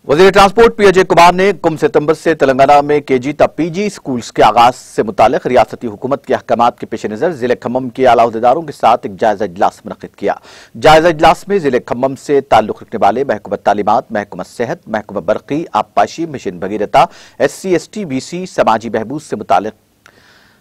वजीर transport P Ajay Kumar ने कुम सितंबर से तेलंगाना में केजी तक पीजी स्कूल्स के आगाज से मुतालिक रियासती हुकूमत के अहकामात के पेश नजर जिले खम्मम के आला अहदेदारों के साथ एक जायजा इजलास मुनक्किद किया। जायजा इजलास में जिले खम्मम से ताल्लुक रखने वाले महकमा तालीमात, महकमा सेहत, महकमा बरकी, आबपाशी, mission Bhagiratha, SC ST BC, समाजी बहबूद से मुतालिक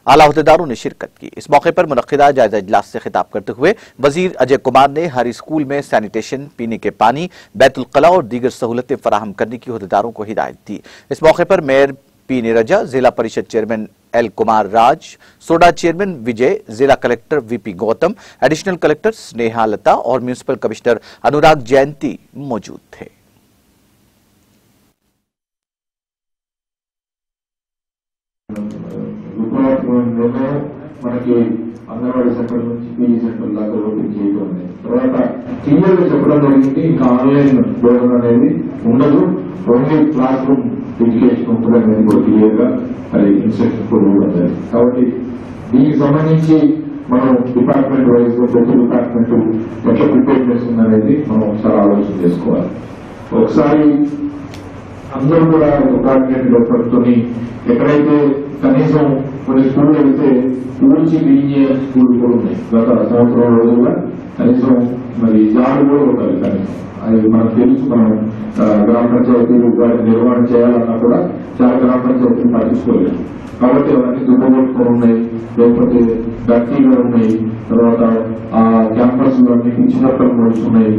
आला अहदेदारों ने शिरकत की। इस मौके पर मुनक्किदा जायजा इजलास से खिताब करते हुए वजीर अजय कुमार ने हर स्कूल में सैनिटेशन, पीने के पानी, बैतुल कला और दीगर सहूलतें फराहम करने की अहदेदारों को हिदायत दी। इस मौके पर मेयर P नीरजा, जिला परिषद चेयरमैन L कुमार राज, सोडा चेयरमैन विजय, जिला collector VP Gautam, additional collector Sneha Lata और म्यूनिसिपल कमिश्नर अनुराग जयंती मौजूद थे। మనకి అంగన్వాడీ సెంటర్ నుంచి పీజీ సెంటర్ దాకా ఓపెన్ చేయడం తర్వాత క్లియర్ గా చెప్పడం జరిగింది. ఇంకా ఆన్లైన్ బోధన అనేది ఉండదు, ఓన్లీ క్లాస్ రూమ్ ఎడ్యుకేషన్ ఉంటుంది అనేది కూడా క్లియర్ గా అది ఇన్స్ట్రక్షన్ కూడా ఇవ్వడం. కాబట్టి దీనికి సంబంధించి మనం డిపార్ట్మెంట్ వైజ్ ప్రతి డిపార్ట్మెంట్ ఎట్లా ప్రిపేర్నెస్ ఉందనేది మనం ఒకసారి ఆలోచన చేసుకోవాలి. ఒకసారి అందరూ కూడా టార్గెట్ లో పడుతుంది. ఎక్కడైతే కనీసం కొన్ని స్కూల్ అయితే పూర్తి బియ్య స్కూల్ కూడా ఉన్నాయి. గత సంవత్సరం రోజులుగా కనీసం మరి జాబ్ కూడా ఉండాలి. కనీసం అది మనకు తెలుసు. మనం గ్రామ పంచాయతీలు నిర్వహణ చేయాలన్నా కూడా చాలా గ్రామ పంచాయతీలు పట్టించుకోలేదు. కాబట్టి అవన్నీ దుబ్బగొట్టుకొని ఉన్నాయి, లేకపోతే గట్టిగా ఉన్నాయి. తర్వాత ఆ క్యాంపస్ అన్ని పిచ్చినట్లు నడుస్తున్నాయి.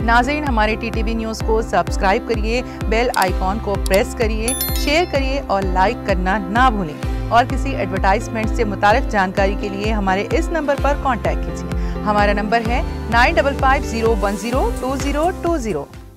नाज़रीन, हमारे TTV न्यूज़ को सब्सक्राइब करिए, बेल आइकॉन को प्रेस करिए, शेयर करिए और लाइक करना ना भूलें। और किसी एडवर्टाइजमेंट से मुताल्लिक़ जानकारी के लिए हमारे इस नंबर पर कांटेक्ट कीजिए। हमारा नंबर है 9550102020।